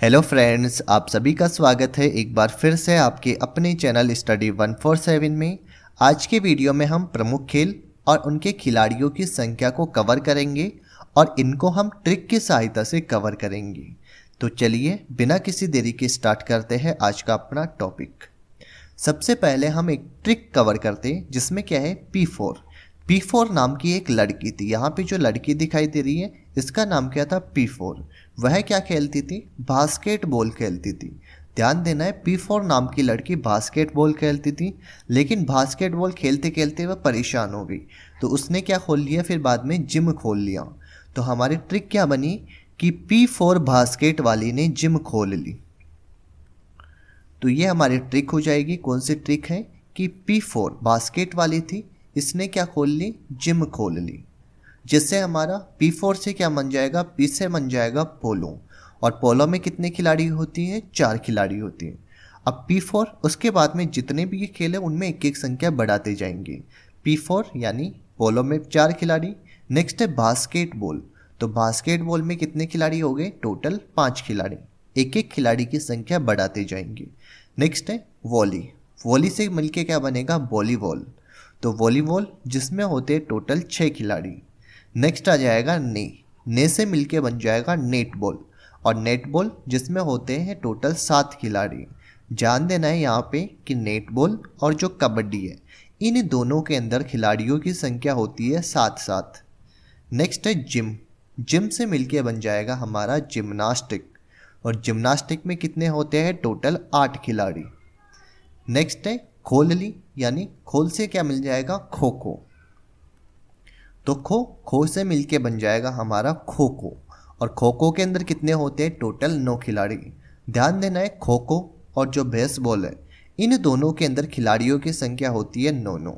Hello friends, आप सभी का स्वागत है एक बार फिर से आपके अपने चैनल स्टडी 147 में। आज के वीडियो में हम प्रमुख खेल और उनके खिलाड़ियों की संख्या को कवर करेंगे और इनको हम ट्रिक की सहायता से कवर करेंगे। तो चलिए बिना किसी देरी के स्टार्ट करते हैं आज का अपना टॉपिक। सबसे पहले हम एक ट्रिक कवर करते हैं जिसमें क्या है P4 नाम की एक लड़की थी। यहाँ पे जो लड़की दिखाई दे रही है इसका नाम क्या था P4। वह क्या खेलती थी? बास्केटबॉल खेलती थी। ध्यान देना है, P4 नाम की लड़की बास्केटबॉल खेलती थी, लेकिन बास्केटबॉल खेलते खेलते वह परेशान हो गई तो उसने क्या खोल लिया, फिर बाद में जिम खोल लिया। तो हमारी ट्रिक क्या बनी कि P4 बास्केट वाली ने जिम खोल ली। तो ये हमारी ट्रिक हो जाएगी। कौन सी ट्रिक है कि P4 बास्केट वाली थी, इसने क्या खोल ली? जिम खोल ली। जिससे हमारा P4 से क्या बन जाएगा? P से बन जाएगा पोलो। और पोलो में कितने खिलाड़ी होती हैं? 4 खिलाड़ी होती हैं। अब P4 उसके बाद में जितने भी ये खेल है उनमें एक एक संख्या बढ़ाते जाएंगे। P4 यानी पोलो में 4 खिलाड़ी। नेक्स्ट है बास्केटबॉल। तो बास्केटबॉल में कितने खिलाड़ी हो गए? टोटल 5 खिलाड़ी। एक एक खिलाड़ी की संख्या बढ़ाते जाएंगे। नेक्स्ट है वॉली से मिलके क्या बनेगा? वॉलीबॉल। तो वॉलीबॉल जिसमें होते हैं टोटल 6 खिलाड़ी। नेक्स्ट आ जाएगा ने से मिलके बन जाएगा नेटबॉल। और नेटबॉल जिसमें होते हैं टोटल 7 खिलाड़ी। ध्यान देना है यहाँ पे कि नेटबॉल और जो कबड्डी है इन दोनों के अंदर खिलाड़ियों की संख्या होती है 7-7। नेक्स्ट है जिम से मिलके बन जाएगा हमारा जिम्नास्टिक। और जिम्नास्टिक में कितने होते हैं? टोटल 8 खिलाड़ी। नेक्स्ट है खोलली, यानी खोल से क्या मिल जाएगा? खो खो। तो खो से मिलके बन जाएगा हमारा खो खो। और खो खो के अंदर कितने होते हैं? टोटल 9 खिलाड़ी। ध्यान देना है, खो खो और जो बेसबॉल है इन दोनों के अंदर खिलाड़ियों की संख्या होती है 9।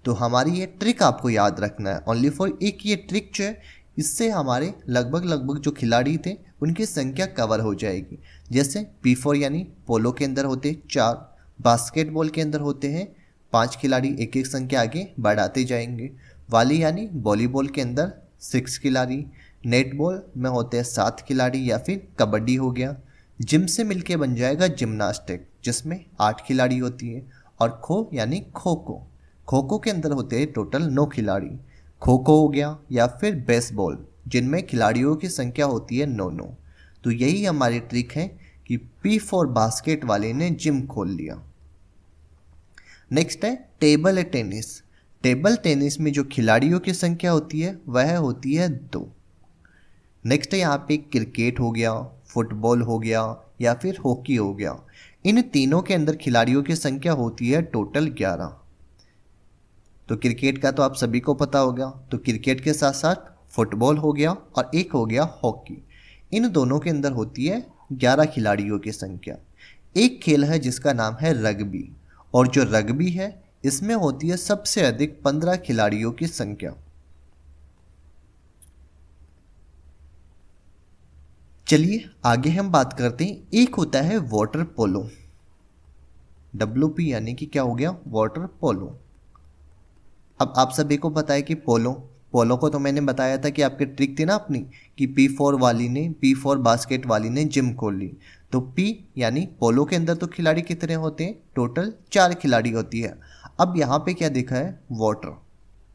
तो हमारी ये ट्रिक आपको याद रखना है ओनली फॉर एक ये ट्रिक जो है, इससे हमारे लगभग जो खिलाड़ी थे उनकी संख्या कवर हो जाएगी। जैसे P4 यानी पोलो के अंदर होते 4, बास्केटबॉल के अंदर होते हैं 5 खिलाड़ी, एक एक संख्या आगे बढ़ाते जाएंगे। वाली यानी वॉलीबॉल के अंदर 6 खिलाड़ी, नेटबॉल में होते हैं 7 खिलाड़ी या फिर कबड्डी हो गया। जिम से मिलके बन जाएगा जिम्नास्टिक जिसमें 8 खिलाड़ी होती है। और खो यानी खो खो के अंदर होते हैं टोटल 9 खिलाड़ी। खो खो हो गया या फिर बेसबॉल जिनमें खिलाड़ियों की संख्या होती है 9। तो यही हमारी ट्रिक है कि P4 बास्केट वाले ने जिम खोल लिया। नेक्स्ट है टेबल टेनिस। टेबल टेनिस में जो खिलाड़ियों की संख्या होती है वह होती है 2। नेक्स्ट है यहाँ पे क्रिकेट हो गया, फुटबॉल हो गया या फिर हॉकी हो गया। इन तीनों के अंदर खिलाड़ियों की संख्या होती है टोटल 11। तो क्रिकेट का तो आप सभी को पता होगा, तो क्रिकेट के साथ साथ फुटबॉल हो गया और एक हो गया हॉकी। इन दोनों के अंदर होती है 11 खिलाड़ियों की संख्या। एक खेल है जिसका नाम है रग्बी, और जो रग्बी है इसमें होती है सबसे अधिक 15 खिलाड़ियों की संख्या। चलिए आगे हम बात करते हैं। एक होता है वाटर पोलो, WP यानी कि क्या हो गया? Water polo. अब आप सभी को पता है कि पोलो को तो मैंने बताया था कि आपकी ट्रिक थी ना अपनी कि P4 बास्केट वाली ने जिम खोल ली। तो P यानी पोलो के अंदर तो खिलाड़ी कितने होते हैं? टोटल 4 खिलाड़ी होती है। अब यहाँ पे क्या देखा है?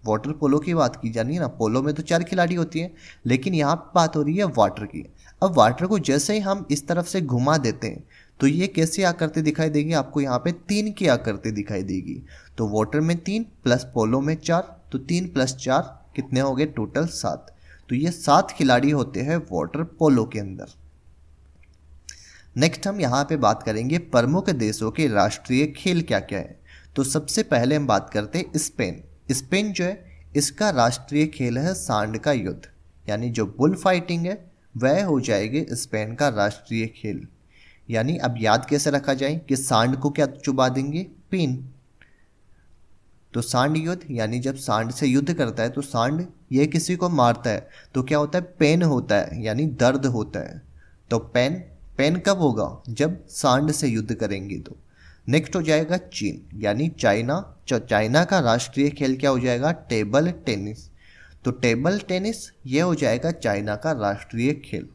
वाटर पोलो की बात की जानी है ना। पोलो में तो 4 खिलाड़ी होती है, लेकिन यहाँ पे बात हो रही है वाटर की। अब वाटर को जैसे ही हम इस तरफ से घुमा देते हैं तो ये कैसी आकृति दिखाई देगी? आपको यहाँ पे 3 की आकृति दिखाई देगी। तो वाटर में 3 प्लस पोलो में 4, तो 3 + 4 कितने हो गए? टोटल 7। तो ये 7 खिलाड़ी होते हैं वाटर पोलो के अंदर। नेक्स्ट हम यहाँ पे बात करेंगे प्रमुख देशों के राष्ट्रीय खेल क्या क्या है। तो सबसे पहले हम बात करते हैं स्पेन जो है इसका राष्ट्रीय खेल है सांड का युद्ध, यानी जो बुल फाइटिंग है वह हो जाएगी स्पेन का राष्ट्रीय खेल। यानी अब याद कैसे रखा जाए कि सांड को क्या चुबा देंगे? पेन। तो सांड युद्ध यानी जब सांड से युद्ध करता है तो सांड ये किसी को मारता है तो क्या होता है? पेन होता है, यानी दर्द होता है। तो पेन कब होगा? जब सांड से युद्ध करेंगे। तो नेक्स्ट हो जाएगा चीन यानी चाइना का राष्ट्रीय खेल क्या हो जाएगा? Table tennis. तो टेबल टेनिस ये हो जाएगा चाइना का राष्ट्रीय खेल।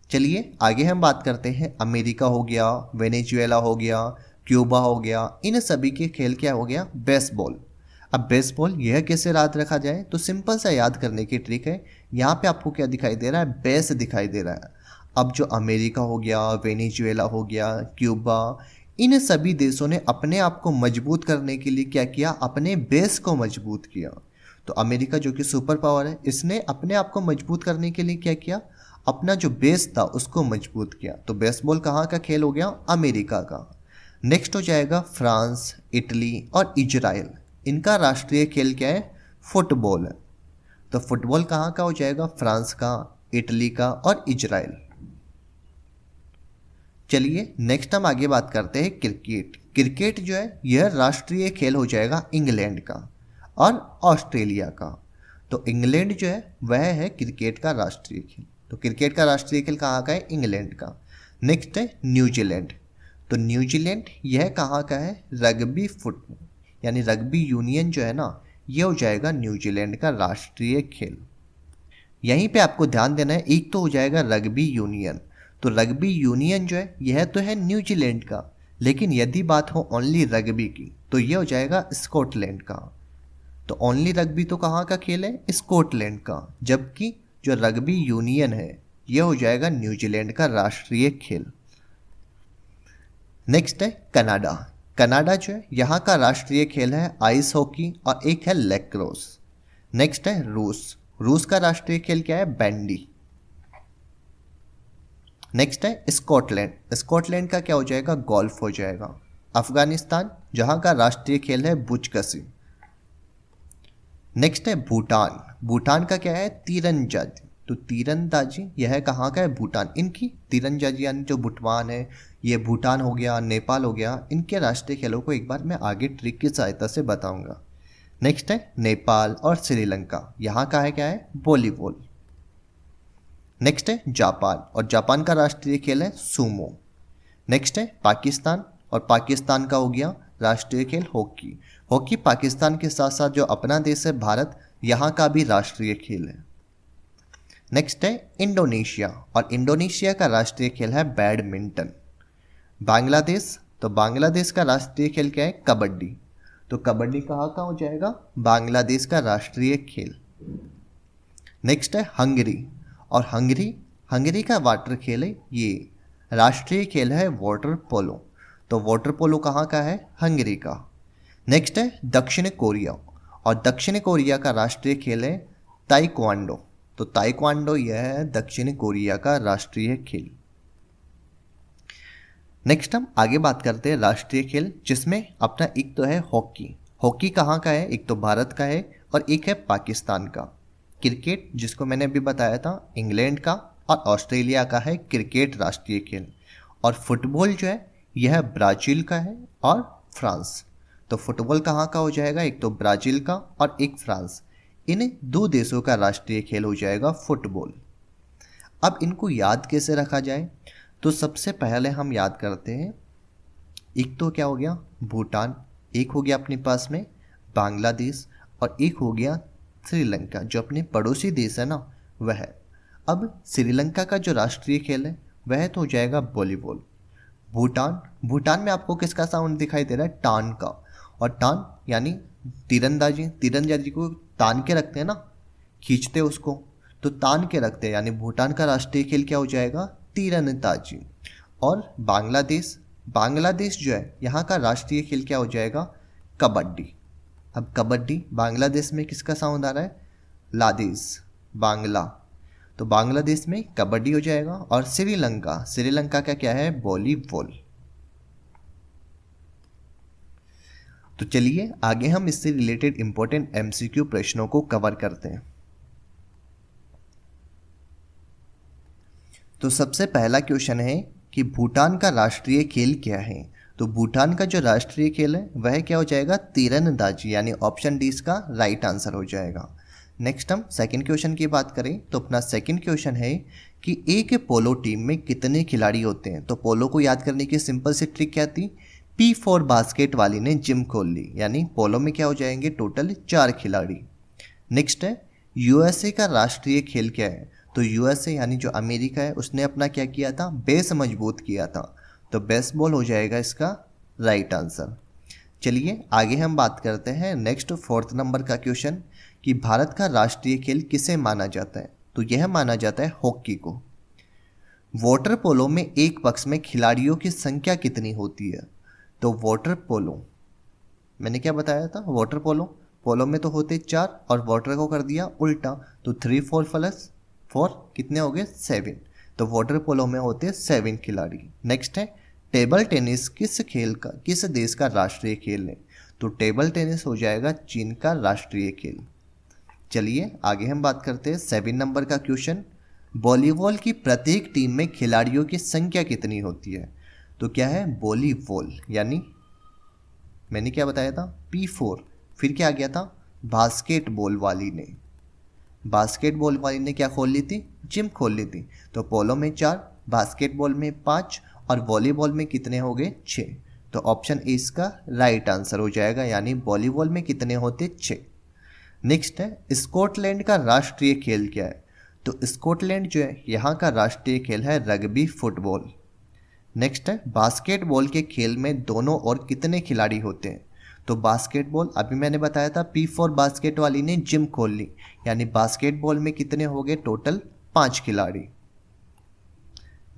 चलिए आगे हम बात करते हैं। अमेरिका हो गया, वेनेजुएला हो गया, क्यूबा हो गया, इन सभी के खेल क्या हो गया, बेसबॉल। अब बेसबॉल यह कैसे याद रखा जाए, तो सिंपल सा याद करने की ट्रिक है। यहाँ पे आपको क्या दिखाई दे रहा है, बेस दिखाई दे रहा है। अब जो अमेरिका हो गया, वेनेजुएला हो गया, क्यूबा, इन सभी देशों ने अपने आप को मजबूत करने के लिए क्या किया, अपने बेस को मजबूत किया। तो अमेरिका जो कि सुपर पावर है, इसने अपने आप को मजबूत करने के लिए क्या किया, अपना जो बेस था उसको मजबूत किया। तो बेसबॉल कहाँ का खेल हो गया, अमेरिका का। नेक्स्ट हो जाएगा फ्रांस, इटली और इजराइल। इनका राष्ट्रीय खेल क्या है, फुटबॉल है। तो फुटबॉल कहाँ का हो जाएगा, फ्रांस का, इटली का और इजराइल। चलिए नेक्स्ट हम आगे बात करते हैं क्रिकेट। क्रिकेट जो है यह राष्ट्रीय खेल हो जाएगा इंग्लैंड का और ऑस्ट्रेलिया का। तो इंग्लैंड जो है वह है क्रिकेट का राष्ट्रीय खेल। तो क्रिकेट का राष्ट्रीय खेल कहाँ का है, इंग्लैंड का। नेक्स्ट है न्यूजीलैंड। तो न्यूजीलैंड यह कहाँ का है, रग्बी फुटबॉल यानी रग्बी यूनियन जो है ना, यह हो जाएगा न्यूजीलैंड का राष्ट्रीय खेल। यहीं पे आपको ध्यान देना है, एक तो हो जाएगा रग्बी यूनियन। तो रग्बी यूनियन जो है यह तो है न्यूजीलैंड का, लेकिन यदि बात हो ओनली रग्बी की तो यह हो जाएगा स्कॉटलैंड का। तो ओनली रग्बी तो कहाँ का खेल है, स्कॉटलैंड का, जबकि जो रग्बी यूनियन है यह हो जाएगा न्यूजीलैंड का राष्ट्रीय खेल। नेक्स्ट है कनाडा। कनाडा जो है यहाँ का राष्ट्रीय खेल है आइस हॉकी और एक है लैक्रोस। नेक्स्ट है रूस। रूस का राष्ट्रीय खेल क्या है, बैंडी। नेक्स्ट है स्कॉटलैंड। स्कॉटलैंड का क्या हो जाएगा, गोल्फ हो जाएगा। अफगानिस्तान जहाँ का राष्ट्रीय खेल है बुचकसी। नेक्स्ट है भूटान। भूटान का क्या है, तीरंदाजी। तो तीरंदाजी यह कहाँ का है, भूटान। इनकी तीरंदाजी यानी जो बुटवान है, ये भूटान हो गया, नेपाल हो गया, इनके राष्ट्रीय खेलों को एक बार मैं आगे ट्रिक की सहायता से बताऊंगा। नेक्स्ट है नेपाल और श्रीलंका। यहाँ का है क्या है, वॉलीबॉल। नेक्स्ट है जापान, और जापान का राष्ट्रीय खेल है सूमो। नेक्स्ट है पाकिस्तान, और पाकिस्तान का हो गया राष्ट्रीय खेल हॉकी। हॉकी पाकिस्तान के साथ साथ जो अपना देश है भारत, यहाँ का भी राष्ट्रीय खेल है। नेक्स्ट है इंडोनेशिया, और इंडोनेशिया का राष्ट्रीय खेल है बैडमिंटन। बांग्लादेश, तो बांग्लादेश का राष्ट्रीय खेल क्या है, कबड्डी। तो कबड्डी कहाँ का हो जाएगा, बांग्लादेश का राष्ट्रीय खेल। नेक्स्ट है हंगरी, और हंगरी का वाटर खेल है, ये राष्ट्रीय खेल है वाटर पोलो। तो वाटर पोलो कहाँ का है, हंगरी का। नेक्स्ट है दक्षिण कोरिया, और दक्षिण कोरिया का राष्ट्रीय खेल है ताइक्वांडो। तो ताइक्वांडो यह है दक्षिण कोरिया का राष्ट्रीय खेल। नेक्स्ट हम आगे बात करते हैं राष्ट्रीय खेल, जिसमें अपना एक तो है हॉकी। हॉकी कहाँ का है, एक तो भारत का है और एक है पाकिस्तान का। क्रिकेट जिसको मैंने अभी बताया था, इंग्लैंड का और ऑस्ट्रेलिया का है क्रिकेट राष्ट्रीय खेल। और फुटबॉल जो है यह ब्राज़ील का है और फ्रांस। तो फुटबॉल कहाँ का हो जाएगा, एक तो ब्राज़ील का और एक फ्रांस। इन दो देशों का राष्ट्रीय खेल हो जाएगा फुटबॉल। अब इनको याद कैसे रखा जाए, तो सबसे पहले हम याद करते हैं, एक तो क्या हो गया भूटान, एक हो गया अपने पास में बांग्लादेश, और एक हो गया श्रीलंका जो अपने पड़ोसी देश है ना वह। अब श्रीलंका का जो राष्ट्रीय खेल है वह तो हो जाएगा वॉलीबॉल। भूटान में आपको किसका साउंड दिखाई दे रहा है, टान का। और टान यानी तीरंदाजी को तान के रखते हैं ना, खींचते उसको, तो तान के रखते हैं, यानी भूटान का राष्ट्रीय खेल क्या हो जाएगा, तीरंदाजी। और बांग्लादेश जो है यहाँ का राष्ट्रीय खेल क्या हो जाएगा, कबड्डी। अब कबड्डी बांग्लादेश में किसका साउंड आ रहा है, लादेश, बांग्ला। तो बांग्लादेश में कबड्डी हो जाएगा। और श्रीलंका का क्या है, वॉलीबॉल। तो चलिए आगे हम इससे रिलेटेड इंपॉर्टेंट एमसीक्यू प्रश्नों को कवर करते हैं। तो सबसे पहला क्वेश्चन है कि भूटान का राष्ट्रीय खेल क्या है। तो भूटान का जो राष्ट्रीय खेल है वह क्या हो जाएगा, तीरंदाजी, यानी ऑप्शन डी इसका राइट आंसर हो जाएगा। नेक्स्ट हम सेकंड क्वेश्चन की बात करें तो अपना सेकंड क्वेश्चन है कि एक पोलो टीम में कितने खिलाड़ी होते हैं। तो पोलो को याद करने की सिंपल सी ट्रिक क्या थी, P4 बास्केट वाली ने जिम खोल ली, यानी पोलो में क्या हो जाएंगे टोटल 4 खिलाड़ी। नेक्स्ट है यूएसए का राष्ट्रीय खेल क्या है। तो यूएसए यानी जो अमेरिका है उसने अपना क्या किया था, बेस मजबूत किया था। तो बेसबॉल हो जाएगा इसका राइट आंसर। चलिए आगे हम बात करते हैं नेक्स्ट 4th नंबर का क्वेश्चन कि भारत का राष्ट्रीय खेल किसे माना जाता है। तो यह माना जाता है हॉकी को। वाटर पोलो में एक पक्ष में खिलाड़ियों की संख्या कितनी होती है। तो वाटर पोलो मैंने क्या बताया था, वाटर पोलो में तो होते 4 और वाटर को कर दिया उल्टा, तो 3 4 प्लस 4 कितने हो गए 7। तो वाटर पोलो में होते 7 खिलाड़ी। नेक्स्ट है टेबल टेनिस किस देश का राष्ट्रीय खेल है। तो टेबल टेनिस हो जाएगा चीन का राष्ट्रीय खेल। चलिए आगे हम बात करते हैं 7 नंबर का क्वेश्चन। वॉलीबॉल की प्रत्येक टीम में खिलाड़ियों की संख्या कितनी होती है। तो क्या है वॉलीबॉल, यानी मैंने क्या बताया था P4, फिर क्या आ गया था बास्केटबॉल वाली ने क्या खोल ली थी, जिम खोल ली थी। तो पोलो में 4, बास्केटबॉल में 5 और वॉलीबॉल में कितने हो गए 6। तो ऑप्शन ए इसका राइट आंसर हो जाएगा, यानी वॉलीबॉल में कितने होते 6। नेक्स्ट है स्कॉटलैंड का राष्ट्रीय खेल क्या है। तो स्कॉटलैंड जो है यहाँ का राष्ट्रीय खेल है रग्बी फुटबॉल। नेक्स्ट है बास्केटबॉल के खेल में दोनों ओर कितने खिलाड़ी होते हैं। तो बास्केटबॉल अभी मैंने बताया था P4 बास्केट वाली ने जिम खोल ली, यानी बास्केटबॉल में कितने हो गए टोटल 5 खिलाड़ी।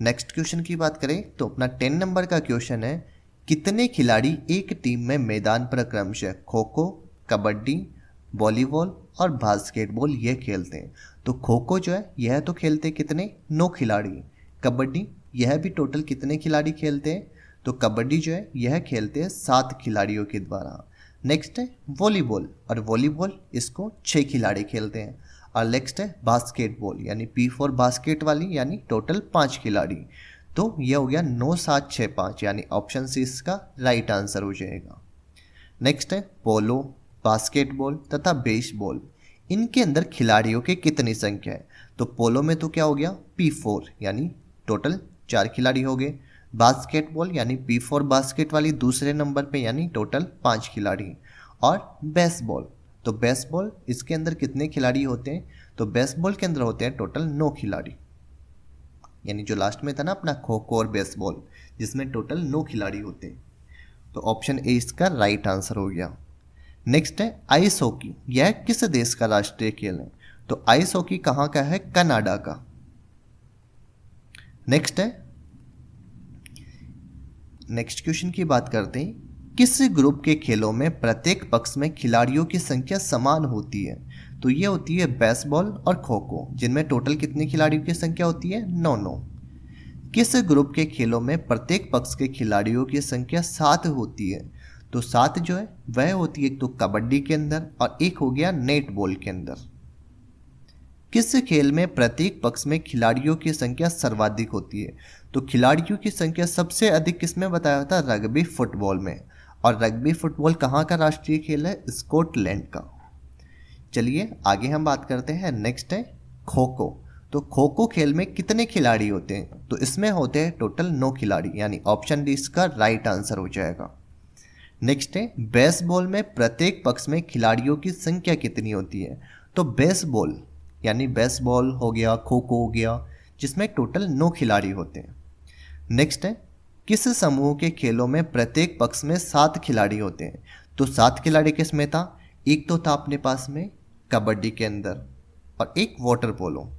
नेक्स्ट क्वेश्चन की बात करें तो अपना 10 नंबर का क्वेश्चन है कितने खिलाड़ी एक टीम में मैदान पर क्रमशः खो खो, कबड्डी, वॉलीबॉल और बास्केटबॉल ये खेलते हैं। तो खो खो जो है यह तो खेलते कितने 9 खिलाड़ी। कबड्डी यह भी टोटल कितने खिलाड़ी खेलते हैं। तो कबड्डी जो है यह खेलते हैं 7 खिलाड़ियों के द्वारा। नेक्स्ट है वॉलीबॉल, और वॉलीबॉल इसको 6 खिलाड़ी खेलते हैं। और नेक्स्ट है बास्केटबॉल यानी P4 बास्केट वाली, यानी टोटल 5 खिलाड़ी। तो यह हो गया 9 7 6 5, यानी ऑप्शन सी इसका राइट आंसर हो जाएगा। नेक्स्ट है पोलो, बास्केटबॉल तथा बेसबॉल, इनके अंदर खिलाड़ियों की कितनी संख्या है। तो पोलो में तो क्या हो गया P4 यानी टोटल 4 खिलाड़ी हो गए। बास्केटबॉल यानी P4 बास्केट वाली दूसरे नंबर पे, यानी टोटल 5 खिलाड़ी। और बेसबॉल, तो बेसबॉल इसके अंदर कितने खिलाड़ी होते हैं। तो बेसबॉल के अंदर होते हैं टोटल 9 खिलाड़ी, यानी जो लास्ट में था ना अपना खो खो और बेसबॉल, जिसमें टोटल 9 खिलाड़ी होते हैं। तो ऑप्शन ए इसका राइट आंसर हो गया। नेक्स्ट है आइस हॉकी, यह किस देश का राष्ट्रीय खेल है। तो आइस हॉकी कहाँ का है, कनाडा का। नेक्स्ट क्वेश्चन की बात करते हैं किस ग्रुप के खेलों में प्रत्येक पक्ष में खिलाड़ियों की संख्या समान होती है। तो ये होती है बेसबॉल और खो खो, जिनमें टोटल कितनी खिलाड़ियों की संख्या होती है 9। किस ग्रुप के खेलों में प्रत्येक पक्ष के खिलाड़ियों की संख्या 7 होती है। तो 7 जो है वह होती है एक तो कबड्डी के अंदर और एक हो गया नेट बॉल के अंदर। किस खेल में प्रत्येक पक्ष में खिलाड़ियों की संख्या सर्वाधिक होती है। तो खिलाड़ियों की संख्या सबसे अधिक किसमें बताया था, रग्बी फुटबॉल में। और रग्बी फुटबॉल कहाँ का राष्ट्रीय खेल है, स्कॉटलैंड का। चलिए आगे हम बात करते हैं। नेक्स्ट है खो खो। तो खो खो खेल में कितने खिलाड़ी होते हैं। तो इसमें होते हैं टोटल 9 खिलाड़ी, यानी ऑप्शन डी इसका राइट आंसर हो जाएगा। नेक्स्ट है बेसबॉल में प्रत्येक पक्ष में खिलाड़ियों की संख्या कितनी होती है। तो बेसबॉल यानी बेसबॉल हो गया, खो खो हो गया, जिसमें टोटल 9 खिलाड़ी होते हैं। नेक्स्ट है किस समूह के खेलों में प्रत्येक पक्ष में 7 खिलाड़ी होते हैं। तो 7 खिलाड़ी किस में था, एक तो था अपने पास में कबड्डी के अंदर और एक वाटर पोलो।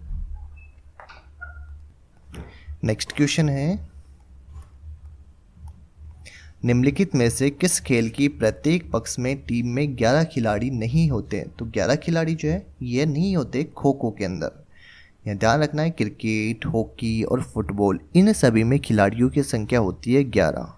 नेक्स्ट क्वेश्चन है निम्नलिखित में से किस खेल की प्रत्येक पक्ष में टीम में 11 खिलाड़ी नहीं होते हैं। तो 11 खिलाड़ी जो है ये नहीं होते खो खो के अंदर। यहाँ ध्यान रखना है क्रिकेट, हॉकी और फुटबॉल इन सभी में खिलाड़ियों की संख्या होती है 11।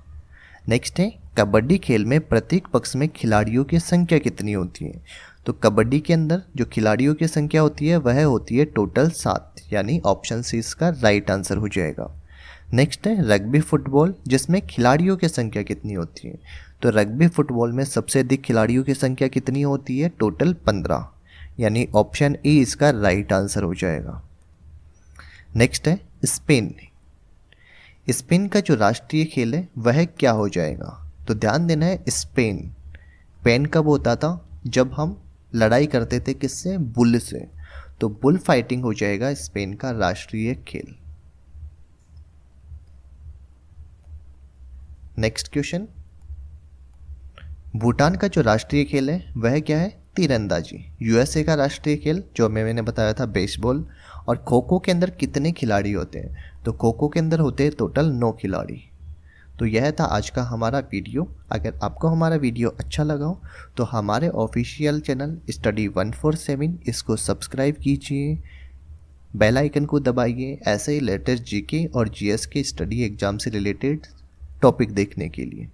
नेक्स्ट है कबड्डी खेल में प्रत्येक पक्ष में खिलाड़ियों की संख्या कितनी होती है। तो कबड्डी के अंदर जो खिलाड़ियों की संख्या होती है वह होती है टोटल 7, यानी ऑप्शन सी इसका राइट आंसर हो जाएगा। नेक्स्ट है रग्बी फुटबॉल, जिसमें खिलाड़ियों की संख्या कितनी होती है। तो रग्बी फुटबॉल में सबसे अधिक खिलाड़ियों की संख्या कितनी होती है, टोटल 15, यानी ऑप्शन ए इसका राइट आंसर हो जाएगा। नेक्स्ट है स्पेन। स्पेन का जो राष्ट्रीय खेल है वह क्या हो जाएगा। तो ध्यान देना है स्पेन कब होता था, जब हम लड़ाई करते थे किससे, बुल से। तो बुल फाइटिंग हो जाएगा स्पेन का राष्ट्रीय खेल। नेक्स्ट क्वेश्चन, भूटान का जो राष्ट्रीय खेल है वह क्या है? तीरंदाजी। यूएसए का राष्ट्रीय खेल जो मैंने बताया था बेसबॉल। और खो खो के अंदर कितने खिलाड़ी होते हैं? तो खो खो के अंदर होते हैं टोटल 9 खिलाड़ी। तो यह था आज का हमारा वीडियो। अगर आपको हमारा वीडियो अच्छा लगा हो तो हमारे ऑफिशियल चैनल स्टडी 147 इसको सब्सक्राइब कीजिए, बेल आइकन को दबाइए ऐसे ही लेटेस्ट जीके और जीएस के स्टडी एग्जाम से रिलेटेड टॉपिक देखने के लिए।